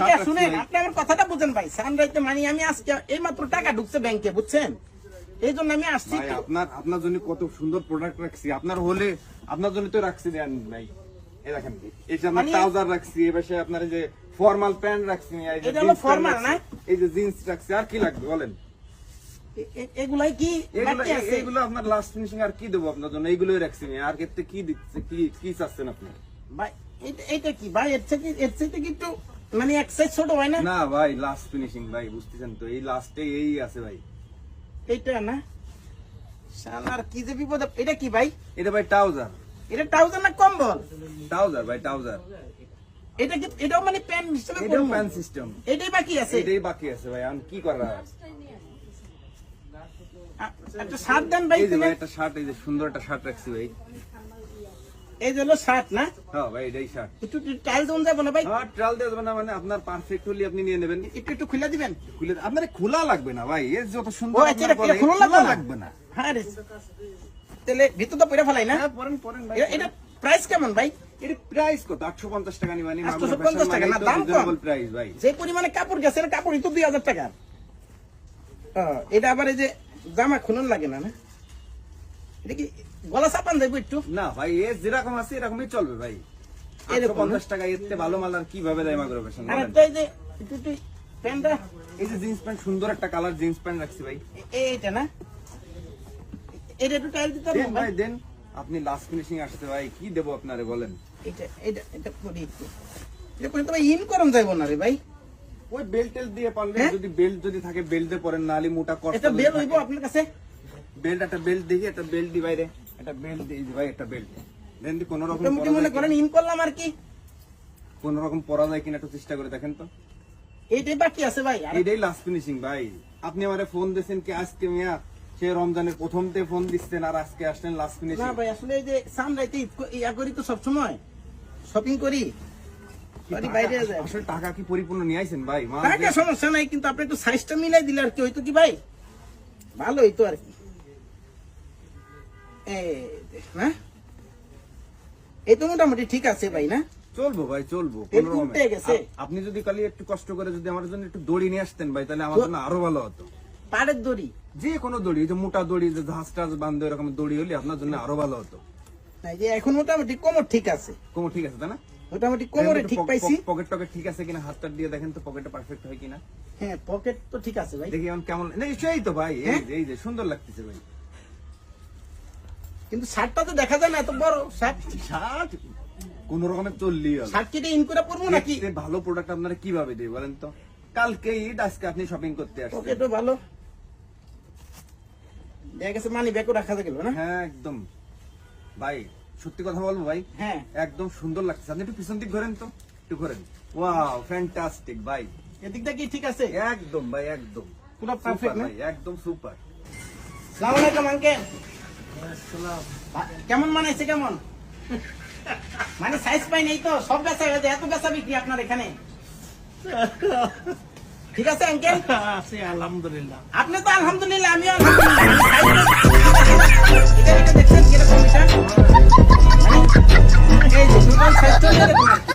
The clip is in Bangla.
এইটা শুনেন, আপনি আমার কথাটা বুঝেন ভাই। সানরাইজে মানে আমি আজকে এইমাত্র টাকা ঢুকছে ব্যাংকে, বুঝছেন? এই জন্য আমি আসছি। ভাই আপনার জন্য কত সুন্দর প্রোডাক্ট রাখছি, আপনার হলে আপনার জন্য তো রাখছি দেন ভাই। এই দেখেন, এই যে আপনার ট্রাউজার রাখছি, এবারে আপনার এই যে ফর্মাল প্যান্ট রাখছি, এই যে এটা হলো ফর্মাল না, এই যে জিন্স রাখছি, আর কি লাগবে বলেন? এগুলাই কি বাকি আছে? এগুলো আপনার লাস্ট ফিনিশিং, আর কি দেবো আপনার জন্য? এইগুলোই রাখছি, আর ক্ষেত্রে কি দিচ্ছে, কি চাচ্ছেন আপনি? ভাই এইটা কি ভাই, এর থেকে কি একটু মানে এক সাইজ ছোট হয় না? না ভাই, লাস্ট ফিনিশিং ভাই, বুঝতেছেন তো, এই লাস্টে এই আছে ভাই। এইটা না শালার কি যে বিপদ। এটা কি ভাই? এটা ভাই ট্রাউজার। এটা ট্রাউজার না কম্বল? ট্রাউজার ভাই, ট্রাউজার। এটা কি, এটাও মানে প্যান্ট সিস্টেমে এটাও পরবো? Pant system. এটাই বাকি আছে? এটাই বাকি আছে ভাই, আমি কি করা? একটা শার্ট দেন ভাই। এই যে ভাই একটা শার্ট, এই যে সুন্দর একটা শার্ট রাখছি ভাই। এই যে হলো শার্ট না? হ্যাঁ ভাই, এটাই শার্ট। একটু ট্রায়াল দেন যাবো না ভাই? হ্যাঁ, ট্রায়াল দেওয়া যাবে না মানে আপনার পারফেক্ট হলে আপনি নিয়ে নেবেন। একটু খুলে দিবেন। খুলে আপনার খোলা লাগবে না ভাই, এর যত সুন্দর ও আচ্ছা, আপনার বলে, খোলা খোলা লাগবে লাগবে না। হ্যাঁ রে, তাহলে ভিতর তো পরে ফেলাই না? হ্যাঁ, পরেন ভাই। এটা প্রাইস কেমন ভাই? এর প্রাইস কত? 850 টাকা নিবানি। 850 টাকা না, দাম কম। প্রাইস ভাই। যে পরিমাণে কাপড় গেছে, কাপড়ই তো 2000 টাকা। এটা আবার এই যে জামা খুলন লাগে না? না এটা কি গলা চাপান যাইব একটু? না ভাই, এ যেরকম আছে এরকমই চলবে ভাই। 850 টাকা এর থেকে ভালো মাল আর কিভাবে দেয় মাগরো ফ্যাশন? আর একটা এই যে একটু প্যান্টটা, এই যে জিন্স প্যান্ট, সুন্দর একটা কালার জিন্স প্যান্ট রাখছি ভাই। এইটা না, এটা একটু টাইল দিতে হবে দেন ভাই। ভাই দেন, আপনি লাস্ট ফিনিশিং আসছে ভাই, কি দেবো আপনারে বলেন? এটা করি একটু। এটা করে তো ভাই ইন করন যাইব না রে ভাই। ওই বেল্ট দিয়ে পারলে, হ্যাঁ? যদি বেল্ট যদি থাকে বেল্ট দিয়ে পরেন, নালি মোটা কষ্ট। এটা বেল হইব আপনার কাছে? বেল্ট, একটা বেল্ট দেখি, একটা বেল্ট দি বাইরে, একটা বেল্ট দিই ভাই, একটা বেল্ট দেন দি। কোন রকম মোটামুটি মনে করেন ইন করলাম আর কি। কোন রকম পরা যায় কিনা একটু চেষ্টা করে দেখেন তো। এইটাই বাকি আছে ভাই। এটাই লাস্ট ফিনিশিং ভাই। আপনি আমারে ফোন দিয়েছেন কি আজকে মিয়া? সে রমজানের প্রথমতে ফোন দিচ্ছেন, আর আজকে আসলেন লাস্ট ফিনিশিং। না ভাই, আসলে এই যে সামরাইতে ইয়া করি তো সবসময় শপিং করি, বাইরে যায়। আসলে টাকা কি পরিপূর্ণ নিয়ে আইছেন ভাই? মাল টাকা সমস্যা নাই, কিন্তু আপনি একটু সাইজটা মিলাই দিলে আর কি হইতো কি ভাই, ভালো হইতো আর কি। না এই তো মোটামুটি ঠিক আছে ভাই না? চলবো ভাই, চলবো। তেল উঠে গেছে। আপনি যদি কালি একটু কষ্ট করে যদি আমার জন্য একটু দড়ি নিয়ে আসতেন ভাই, তাহলে আমার জন্য আরো ভালো হতো। পাড়ের দড়ি? যে কোনো দড়ি, যে মোটা দড়ি, যে ঝাঁস টাস বান্ধে এরকম দড়ি হলে আপনার জন্য আরো ভালো হতো। নাই যে এখন মোটামুটি কোমর ঠিক আছে। কোমর ঠিক আছে তাই না? মোটামুটি কোমরে ঠিক পাইছি। পকেট টকেট ঠিক আছে কিনা হাতটা দিয়ে দেখেন তো, পকেটটা পারফেক্ট হয় কিনা। হ্যাঁ, পকেট তো ঠিক আছে ভাই। দেখি এখন কেমন। না সেই তো ভাই, এই যে সুন্দর লাগতেছে ভাই। কিন্তু শার্টটা তো দেখা যায় না, এত বড় শার্ট। শার্ট কোন রকমের চললি শার্ট কেটে ইন করে পরবো নাকি? ভালো প্রোডাক্ট আপনারা কিভাবে দেয় বলেন তো? কালকে ঈদ, আজকে আপনি শপিং করতে আসছেন। পকেটও ভালো দেখা গেছে, মানি ব্যাগও রাখা গেল না? হ্যাঁ একদম ভাই, সত্যি কথা বলবো ভাই, হ্যাঁ একদম সুন্দর লাগছে। আপনি একটু পিছন দিক ঘোরেন তো, একটু ঘোরেন। ওয়াও, ফ্যান্টাস্টিক ভাই। এদিকটা কি ঠিক আছে? একদম ভাই, একদম পুরো পারফেক্ট না? ভাই, একদম সুপার। আসসালামু আলাইকুম আঙ্কেল। কেমন মানাইছে? কেমন মানে সাইজ পাই নেই তো? সব বেচা হয়ে যায়, এত বেচা বিক্রি আপনার এখানে? ঠিক আছে আঙ্কেল? আছি আলহামদুলিল্লাহ। আপনি তো আলহামদুলিল্লাহ, আমিও আলহামদুলিল্লাহ। এটা দেখছেন কিরকম? এটা মানে এই যে দুটো সাইজ চলে এরকম আর কি।